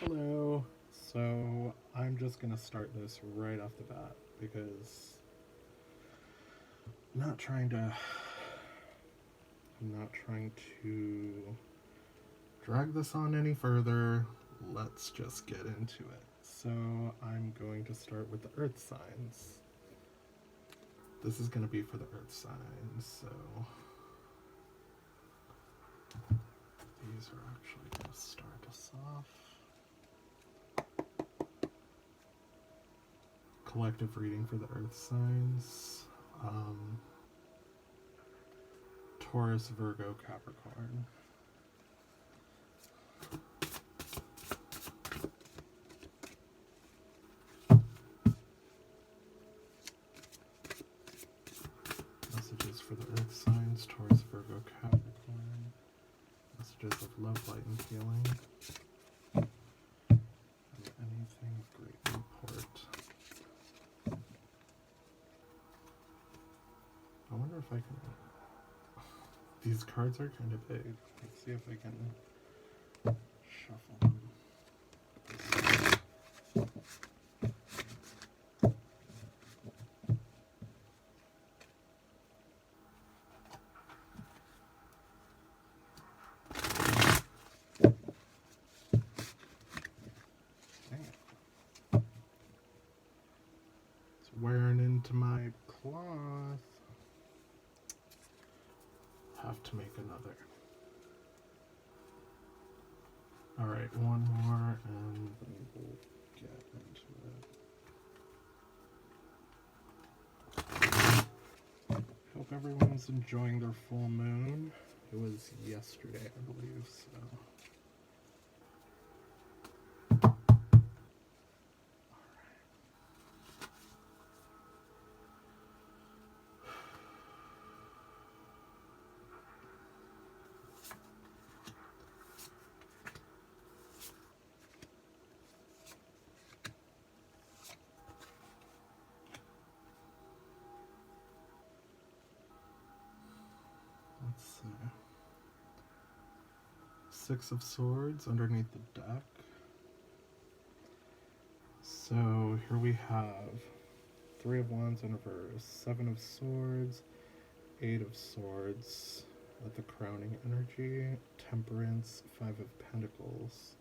Hello. So I'm just gonna start this right off the bat because I'm not trying to I'm not trying to drag this on any further. Let's just get into it. So I'm going to start with the earth signs. This is gonna be for the earth signs, so these are actually gonna start us off. Collective reading for the earth signs. Taurus, Virgo, Capricorn. Messages for the earth signs, Taurus, Virgo, Capricorn. Messages of love, light, and healing. And anything of great import. I wonder if I can... These cards are kind of big. Let's see if I can shuffle them. It's wearing into my cloth. Have to make another. Alright, one more and then we'll get into it. Hope everyone's enjoying their full moon. It was yesterday, I believe, so... Let's see. Six of Swords underneath the deck. So here we have Three of Wands in reverse, Seven of Swords, Eight of Swords at the crowning energy, Temperance, Five of Pentacles.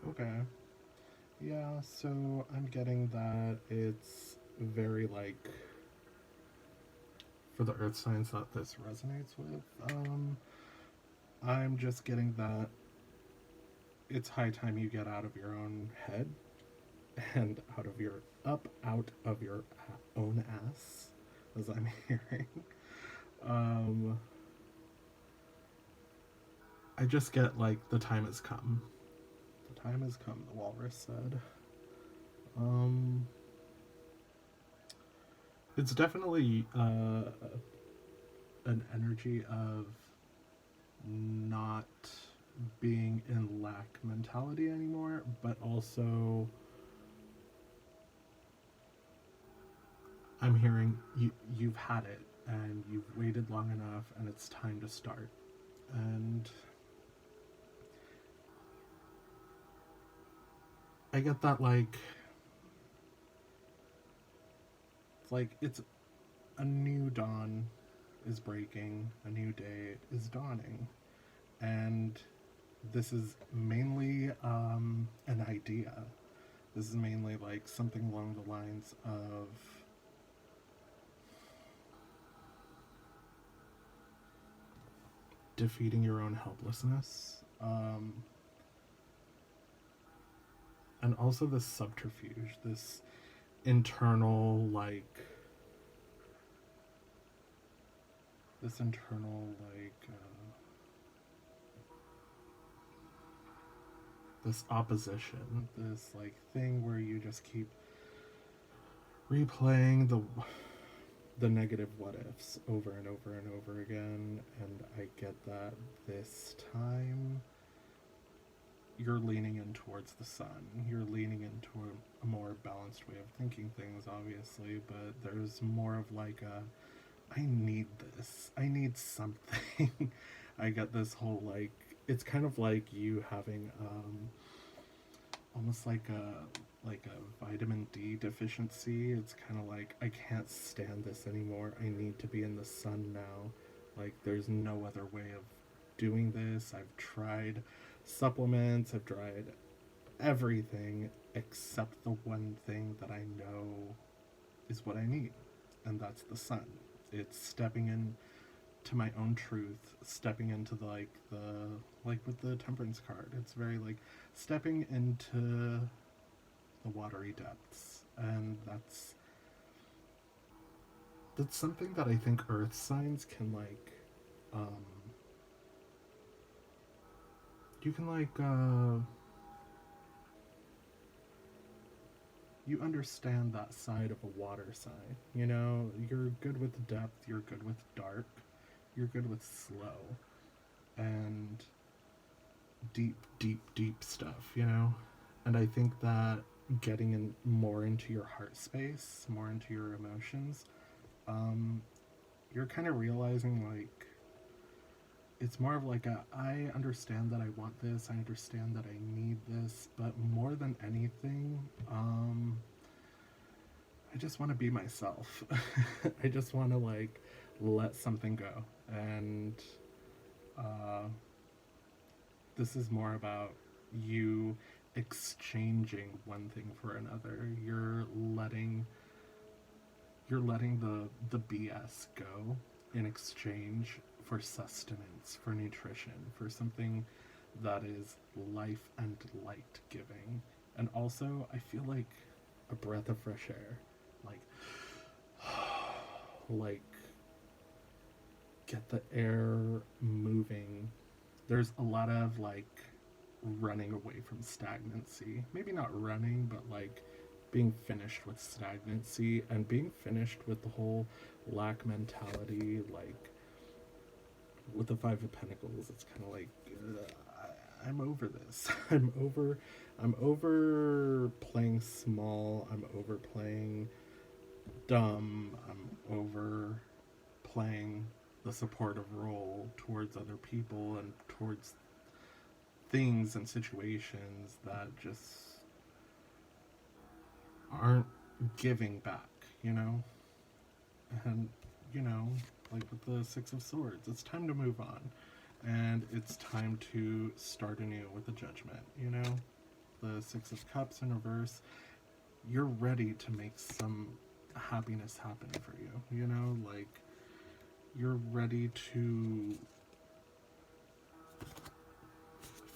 Okay. Yeah, so I'm getting that it's very like for the earth signs that this resonates with. I'm just getting that it's high time you get out of your own head and out of your own ass, as I'm hearing. I just get like the time has come. The time has come, the walrus said. It's definitely an energy of not being in lack mentality anymore, but also I'm hearing you've had it and you've waited long enough and it's time to start. And I get that it's a new dawn is breaking, a new day is dawning, and this is mainly an idea. This is mainly like something along the lines of defeating your own helplessness, and also this subterfuge, this internal this internal this opposition, this thing where you just keep replaying the negative what ifs over and over and over again. And I get that this time you're leaning in towards the sun. You're leaning into a more balanced way of thinking things, obviously, but there's more of I need this. I need something. I get this whole like, it's kind of like you having almost like a vitamin D deficiency. It's kind of like, I can't stand this anymore. I need to be in the sun now. Like there's no other way of doing this. I've tried supplements, I've tried everything except the one thing that I know is what I need, and that's the sun. It's stepping in to my own truth, stepping into the like with the temperance card. It's very like stepping into the watery depths, and that's something that I think earth signs can like um you can you understand that side of a water sign. You know, you're good with depth, you're good with dark, you're good with slow and deep, deep, deep stuff, you know? And I think that getting in more into your heart space, more into your emotions, um, you're kind of realizing like it's more of like a I understand that I want this, I understand that I need this, but more than anything, I just want to be myself. I just want to like let something go. And uh, this is more about you exchanging one thing for another. You're letting the BS go in exchange for sustenance, for nutrition, for something that is life and light giving. And also, I feel like a breath of fresh air. Like, like, get the air moving. There's a lot of like running away from stagnancy. Maybe not running, but like being finished with stagnancy and being finished with the whole lack mentality. Like with the Five of Pentacles, it's kind of like I'm over this. I'm over playing small. I'm over playing dumb. I'm over playing the supportive role towards other people and towards things and situations that just aren't giving back, you know? And, you know, like with the Six of Swords, it's time to move on. And it's time to start anew with the Judgment, you know? The Six of Cups in reverse. You're ready to make some happiness happen for you, you know? Like, you're ready to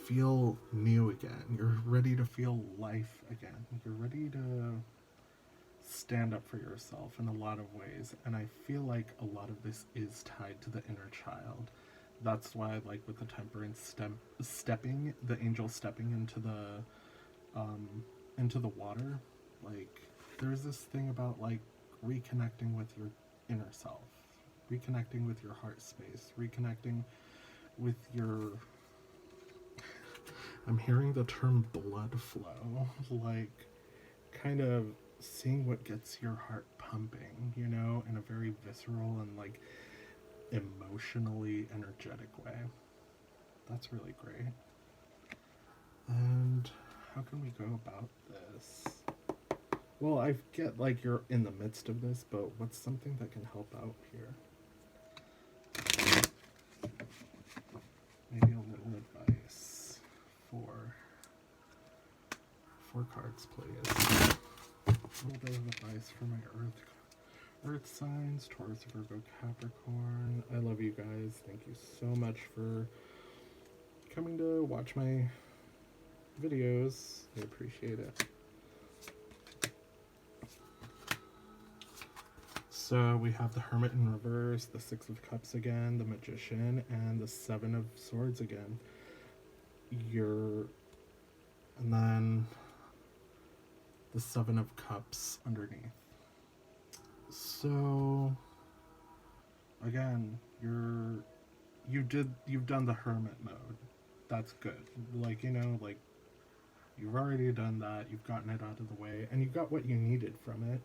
feel new again. You're ready to feel life again. You're ready to stand up for yourself in a lot of ways. And I feel like a lot of this is tied to the inner child. That's why, like with the temperance stepping, the angel stepping into the water, like there's this thing about like reconnecting with your inner self, reconnecting with your heart space, reconnecting with your, I'm hearing the term blood flow, like kind of seeing what gets your heart pumping, you know, in a very visceral and like emotionally energetic way. That's really great. And how can we go about this? Well, I get like you're in the midst of this, but what's something that can help out here? Maybe a little advice for four cards, please. A little bit of advice for my earth signs, Taurus, Virgo, Capricorn. I love you guys. Thank you so much for coming to watch my videos. I appreciate it. So we have the Hermit in reverse, the Six of Cups again, the Magician, and the Seven of Swords again. And then the Seven of Cups underneath. So again, you've done the hermit mode. That's good. Like, you know, like you've already done that, you've gotten it out of the way, and you got what you needed from it.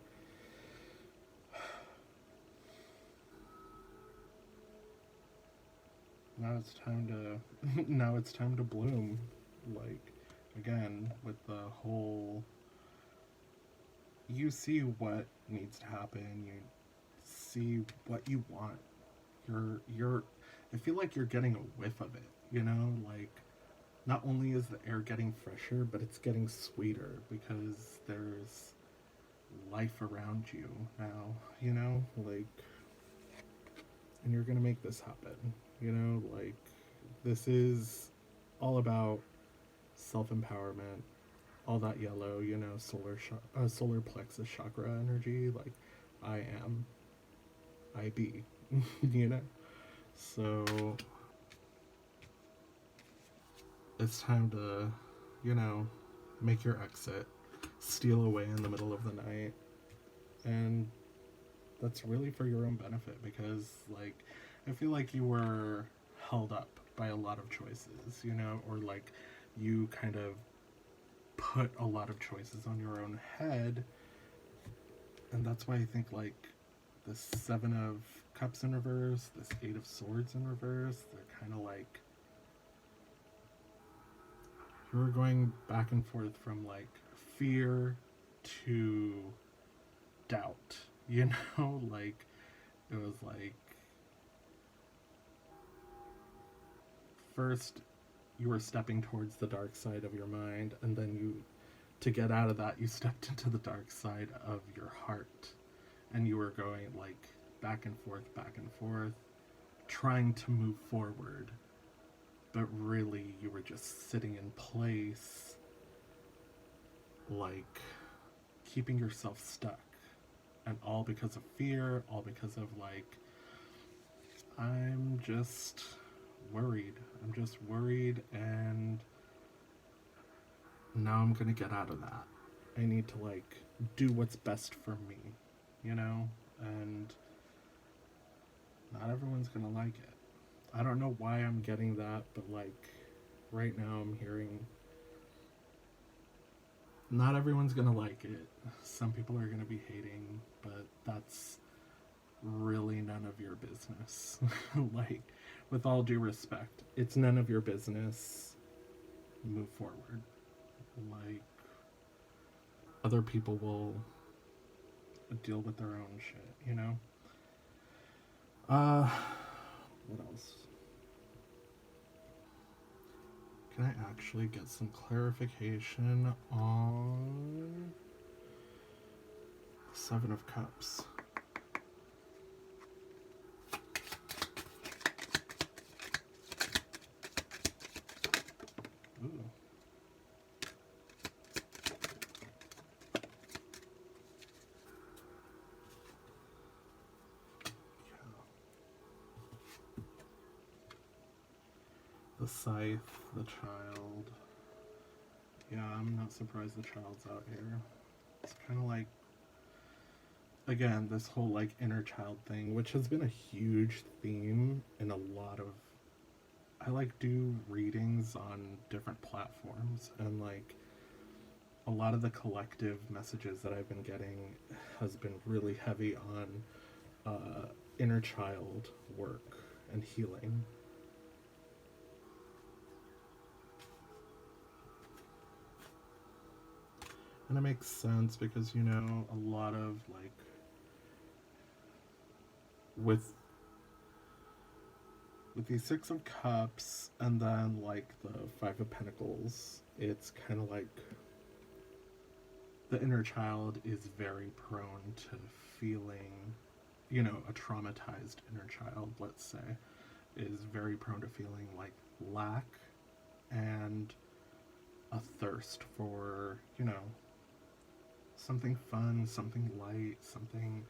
now it's time to now it's time to bloom. Like, again, with the whole, you see what needs to happen, you see what you want. You're I feel like you're getting a whiff of it, you know? Like, not only is the air getting fresher, but it's getting sweeter because there's life around you now, you know? Like, and you're gonna make this happen, you know? Like, this is all about self empowerment, all that yellow, you know, solar plexus chakra energy. Like, I am, I be, you know? So, it's time to, you know, make your exit, steal away in the middle of the night, and that's really for your own benefit because, like, I feel like you were held up by a lot of choices, you know, or like you kind of put a lot of choices on your own head, and that's why I think, like, the Seven of Cups in reverse, this Eight of Swords in reverse, they're kind of like, you were going back and forth from like fear to doubt, you know? Like, it was like, first you were stepping towards the dark side of your mind, and then you, to get out of that, you stepped into the dark side of your heart, and you were going like back and forth, trying to move forward, but really you were just sitting in place, like keeping yourself stuck, and all because of fear, all because of like, I'm just worried. I'm just worried, and now I'm gonna get out of that. I need to like do what's best for me, you know? And not everyone's gonna like it. I don't know why I'm getting that, but like right now I'm hearing not everyone's gonna like it. Some people are gonna be hating, but that's really none of your business. Like, with all due respect, it's none of your business. Move forward. Like, other people will deal with their own shit, you know? What else? Can I actually get some clarification on the Seven of Cups? Ooh. The Scythe, the Child. Yeah, I'm not surprised the Child's out here. It's kind of like, again, this whole like inner child thing, which has been a huge theme in a lot of, I like do readings on different platforms, and like a lot of the collective messages that I've been getting has been really heavy on inner child work and healing. And it makes sense because, you know, a lot of like, with the Six of Cups and then like the Five of Pentacles, it's kind of like the inner child is very prone to feeling, you know, a traumatized inner child, let's say, is very prone to feeling like lack and a thirst for, you know, something fun, something light, something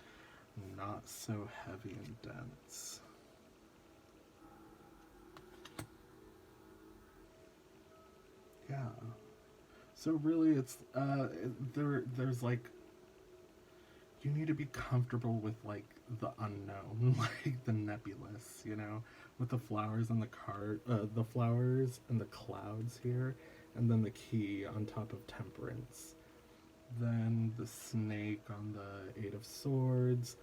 not so heavy and dense. Yeah. So really, it's there's like, you need to be comfortable with like the unknown, like the nebulous, you know, with the flowers and the flowers and the clouds here, and then the key on top of Temperance. Then the snake on the Eight of Swords,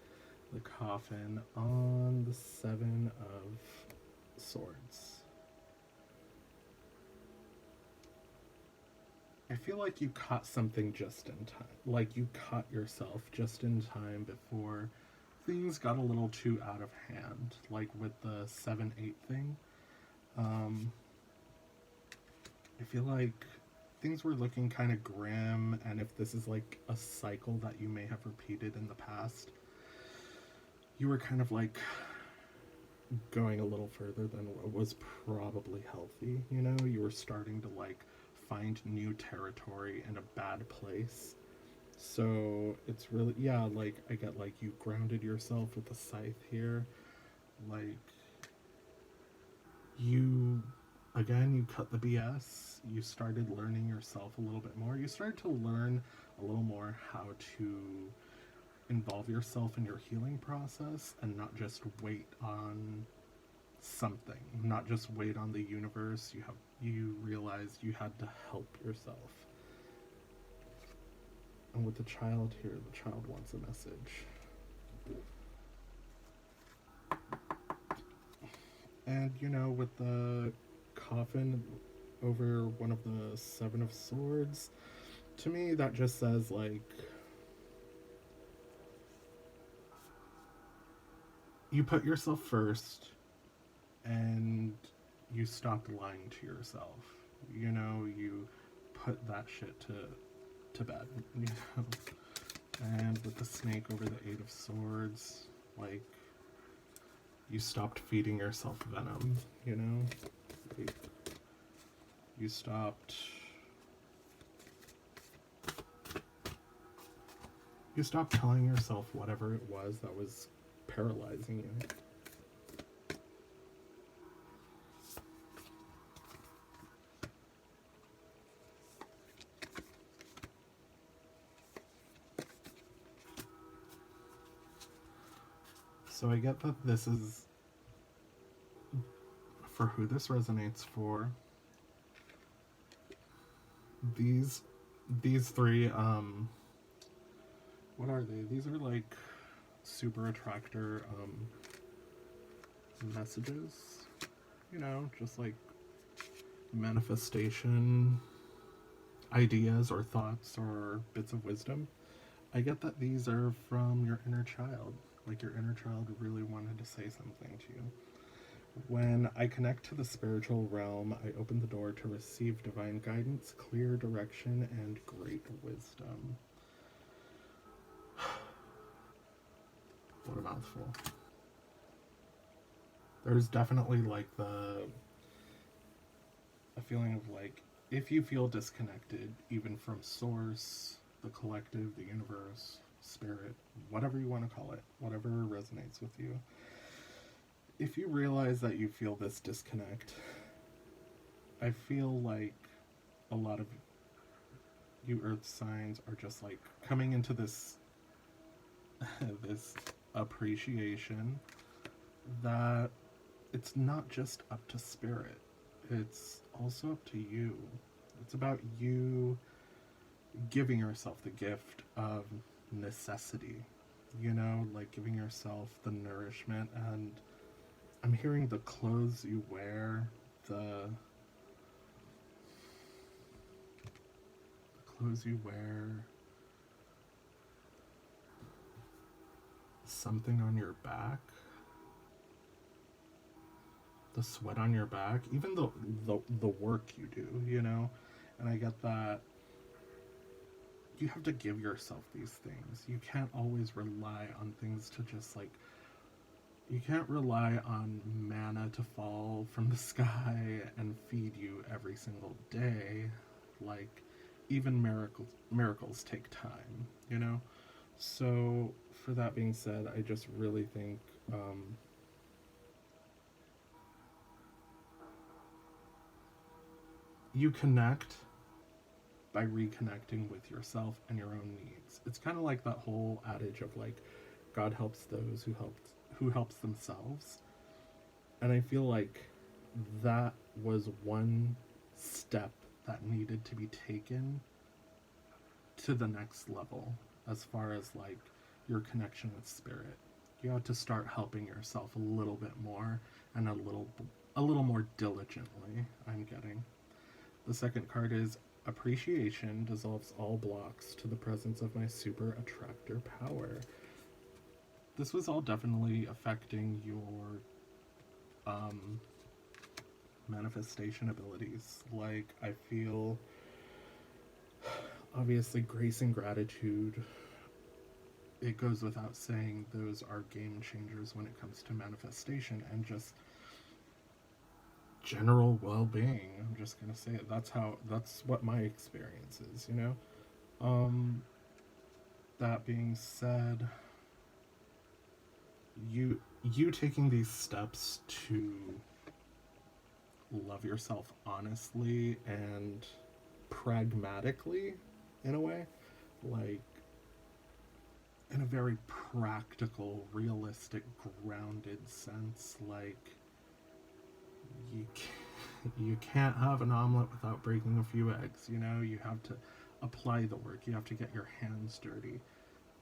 the coffin on the Seven of Swords. I feel like you caught something just in time. Like you caught yourself just in time before things got a little too out of hand. Like with the 7-8 thing. Um, I feel like things were looking kind of grim, and if this is like a cycle that you may have repeated in the past, you were kind of like going a little further than what was probably healthy. You know, you were starting to like find new territory in a bad place. So it's really, yeah, like I get like you grounded yourself with the scythe here. Like you, again, you cut the BS. You started learning yourself a little bit more. You started to learn a little more how to involve yourself in your healing process and not just wait on something, not just wait on the universe. You realized you had to help yourself. And with the child here, the child wants a message. And you know, with the coffin over one of the 7 of Swords, to me that just says like you put yourself first and you stopped lying to yourself. You know, you put that shit to bed, you know. And with the snake over the 8 of Swords, like you stopped feeding yourself venom, you know? Like, you stopped telling yourself whatever it was that was paralyzing you. So I get that this is, for who this resonates for, these three, what are they? These are like super attractor messages, you know, just like manifestation ideas or thoughts or bits of wisdom. I get that these are from your inner child. Like your inner child really wanted to say something to you. When I connect to the spiritual realm, I open the door to receive divine guidance, clear direction, and great wisdom. What a mouthful. There's definitely like a feeling of like, if you feel disconnected, even from source, the collective, the universe, spirit, whatever you want to call it, whatever resonates with you, if you realize that you feel this disconnect, I feel like a lot of you earth signs are just like coming into this this appreciation that it's not just up to spirit, it's also up to you. It's about you giving yourself the gift of necessity, you know, like giving yourself the nourishment. And I'm hearing the clothes you wear, the clothes you wear, something on your back, the sweat on your back, even the work you do, you know. And I get that you have to give yourself these things. You can't always rely on things to just like, you can't rely on manna to fall from the sky and feed you every single day. Like, even miracles take time, you know? So, for that being said, I just really think you connect by reconnecting with yourself and your own needs. It's kind of like that whole adage of like, God helps those who helps themselves. And I feel like that was one step that needed to be taken to the next level as far as like your connection with spirit. You have to start helping yourself a little bit more and a little a little more diligently, I'm getting. The second card is appreciation dissolves all blocks to the presence of my super attractor power. This was all definitely affecting your um, manifestation abilities. Like, I feel obviously grace and gratitude, it goes without saying, those are game changers when it comes to manifestation and just general well-being. I'm just gonna say it. That's what my experience is, you know. That being said, you taking these steps to love yourself honestly and pragmatically, in a way, like in a very practical, realistic, grounded sense, like you you can't have an omelet without breaking a few eggs, you know. You have to apply the work, you have to get your hands dirty,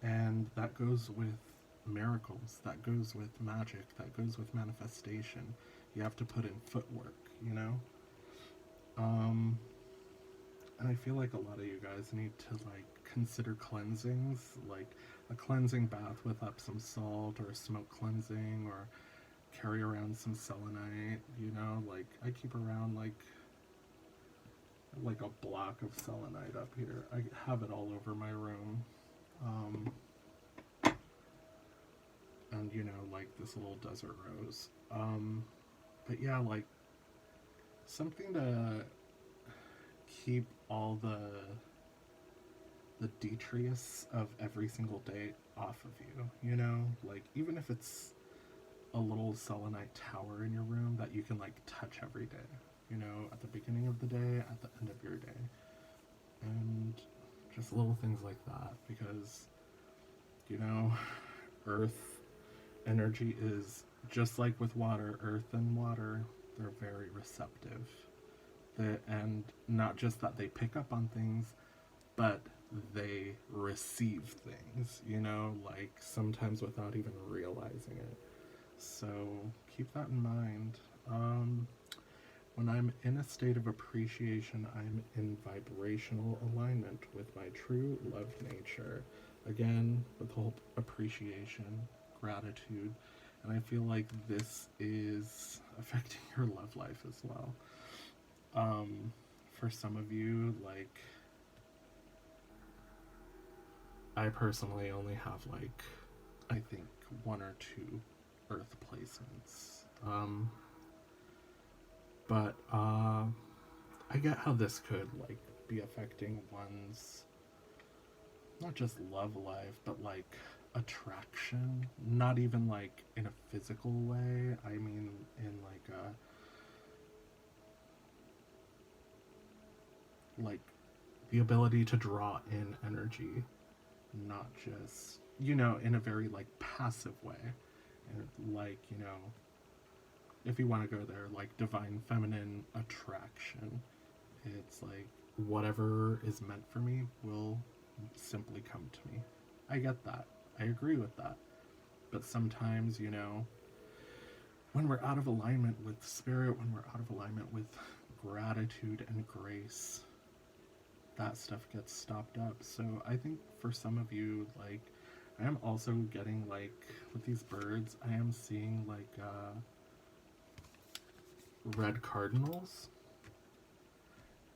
and that goes with miracles, that goes with magic, that goes with manifestation. You have to put in footwork, you know. um and I feel like a lot of you guys need to like consider cleansings, like a cleansing bath with Epsom salt, or a smoke cleansing, or carry around some selenite, you know. Like, I keep around like a block of selenite up here. I have it all over my room. um and you know, like this little desert rose. But yeah, like something to keep all the detritus of every single day off of you, you know. Like, even if it's a little selenite tower in your room that you can like touch every day, you know, at the beginning of the day, at the end of your day, and just little things like that. Because, you know, earth energy is just like with water. Earth and water, they're very receptive. And not just that they pick up on things, but they receive things, you know, like sometimes without even realizing it. So keep that in mind. When I'm in a state of appreciation, I'm in vibrational alignment with my true love nature. Again, with whole appreciation, gratitude, and I feel like this is affecting your love life as well. For some of you, like, I personally only have like, I think, one or two Earth placements. But I get how this could like be affecting one's not just love life, but like attraction. Not even like in a physical way. I mean, in like the ability to draw in energy, not just, you know, in a very like passive way. And like, you know, if you want to go there, like divine feminine attraction, it's like whatever is meant for me will simply come to me. I get that. I agree with that. But sometimes, you know, when we're out of alignment with spirit, when we're out of alignment with gratitude and grace, that stuff gets stopped up. So I think for some of you, like, I am also getting like with these birds, I am seeing like red cardinals.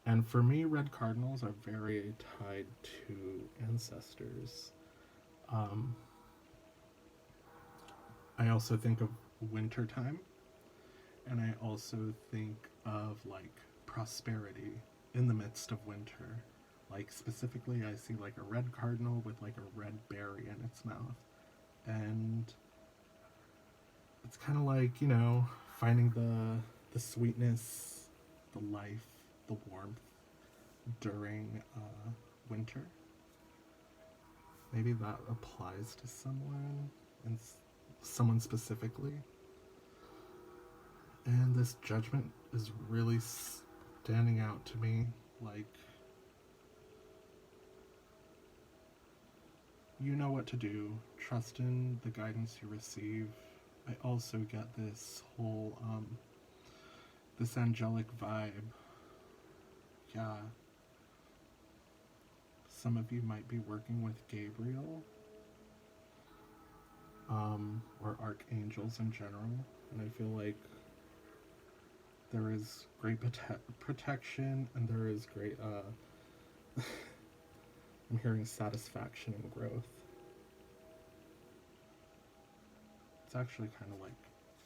And for me, red cardinals are very tied to ancestors. I also think of winter time, and I also think of like prosperity in the midst of winter. Like, specifically, I see like a red cardinal with like a red berry in its mouth. And it's kind of like, you know, finding the sweetness, the life, the warmth during winter. Maybe that applies to someone, and someone specifically. And this judgment is really standing out to me. Like, you know what to do. Trust in the guidance you receive. I also get this whole this angelic vibe. Yeah. Some of you might be working with Gabriel, or archangels in general, and I feel like there is great protection, and there is great, I'm hearing satisfaction and growth. It's actually kind of like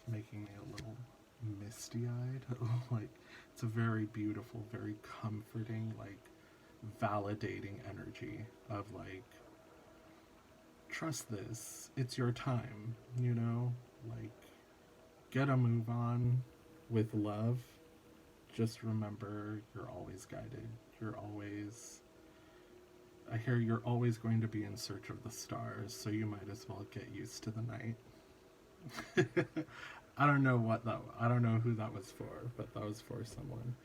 making me a little misty-eyed. Like, it's a very beautiful, very comforting, like, validating energy of like, trust this, it's your time, you know? Like, get a move on with love. Just remember, you're always guided. You're always. I hear you're always going to be in search of the stars, so you might as well get used to the night. I don't know what that. I don't know who that was for, but that was for someone.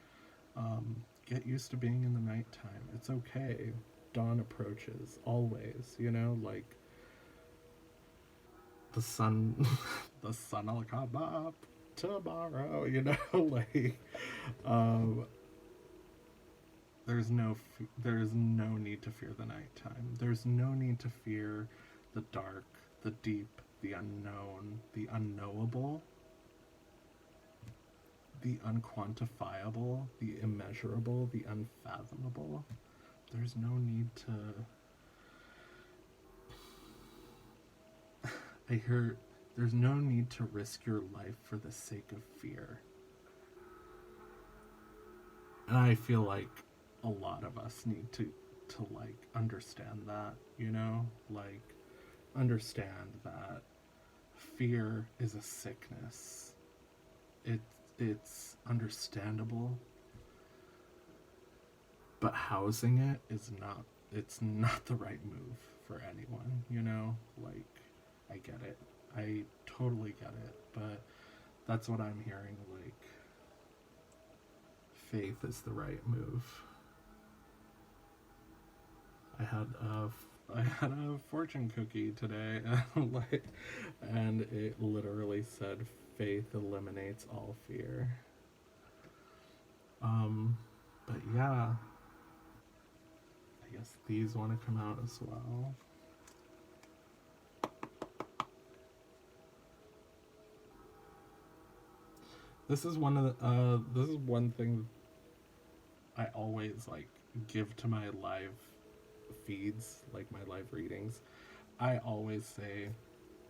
Get used to being in the nighttime. It's okay. Dawn approaches always. You know, like the sun. The sun will come up tomorrow. You know, like. There's no need to fear the nighttime. There's no need to fear the dark, the deep, the unknown, the unknowable, the unquantifiable, the immeasurable, the unfathomable. There's no need to. I hear there's no need to risk your life for the sake of fear. And I feel like a lot of us need to like understand that, you know? Like, understand that fear is a sickness. It's understandable, but housing it is not. It's not the right move for anyone, you know? Like, I get it. I totally get it, but that's what I'm hearing. Like, faith is the right move. I had a fortune cookie today, and it literally said, "Faith eliminates all fear." But yeah, I guess these want to come out as well. This is one thing I always like give to my live feeds, like my live readings. I always say,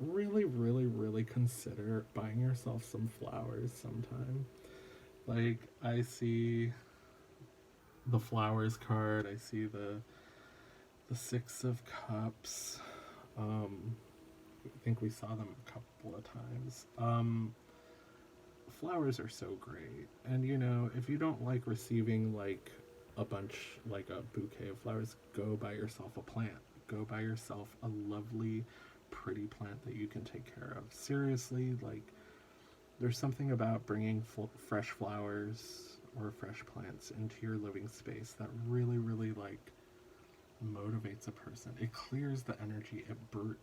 really, really, really consider buying yourself some flowers sometime. Like, I see the flowers card, I see the Six of Cups. I think we saw them a couple of times. Flowers are so great, and you know, if you don't like receiving like a bunch, like a bouquet of flowers, go buy yourself a plant. Go buy yourself a lovely, pretty plant that you can take care of. Seriously, like, there's something about bringing fresh flowers or fresh plants into your living space that really, really, like, motivates a person. It clears the energy.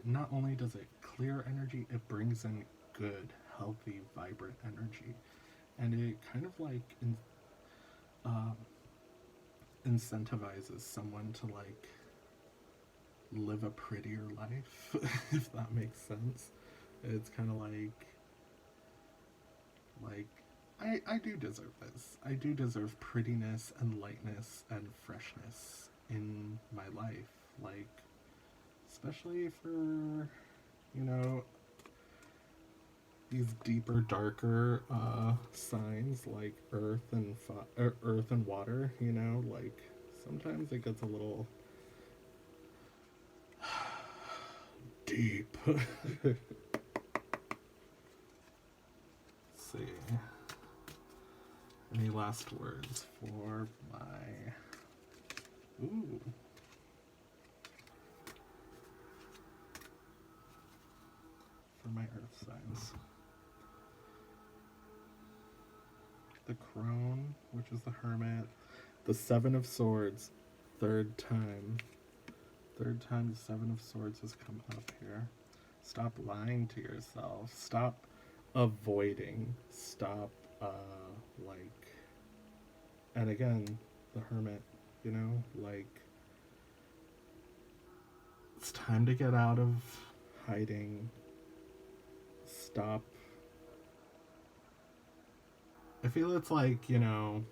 Not only does it clear energy, it brings in good, healthy, vibrant energy. And it kind of like incentivizes someone to like live a prettier life, if that makes sense. It's kind of like I do deserve this. I do deserve prettiness and lightness and freshness in my life, like, especially for, you know, these deeper, darker signs like earth and water. You know, like, sometimes it gets a little deep. Let's see. Any last words for my... Ooh. For my earth signs. The crone, which is the hermit. The Seven of Swords, third time. Third time the Seven of Swords has come up here. Stop lying to yourself. Stop avoiding. Stop Like, and again, the Hermit, you know, like, it's time to get out of hiding. Stop. I feel it's like, you know,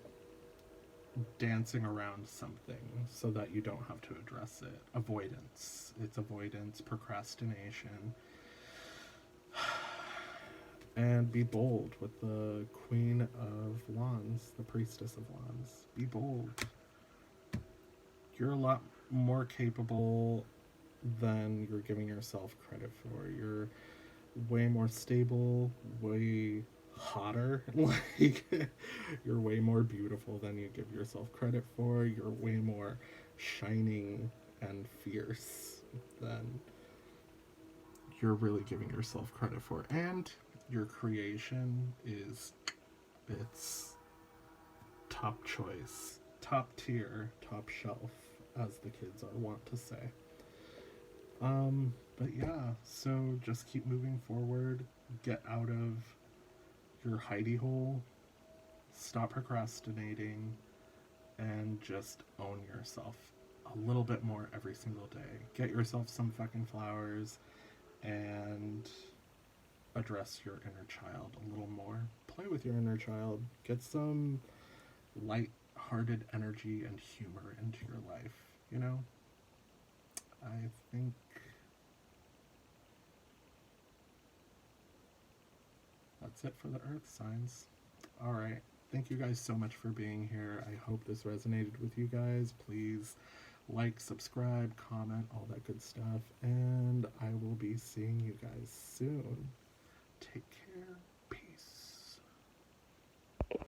dancing around something so that you don't have to address it. Avoidance. It's avoidance, procrastination. And be bold with the Queen of Wands, the Priestess of Wands. Be bold. You're a lot more capable than you're giving yourself credit for. You're way more stable, way hotter. Like, you're way more beautiful than you give yourself credit for. You're way more shining and fierce than you're really giving yourself credit for. And your creation is, it's top choice, top tier, top shelf, as the kids are wont to say. But yeah, so just keep moving forward, get out of your hidey hole, stop procrastinating, and just own yourself a little bit more every single day. Get yourself some fucking flowers and address your inner child a little more. Play with your inner child. Get some light-hearted energy and humor into your life, you know? I think that's it for the Earth signs. Alright, thank you guys so much for being here. I hope this resonated with you guys. Please like, subscribe, comment, all that good stuff. And I will be seeing you guys soon. Take care.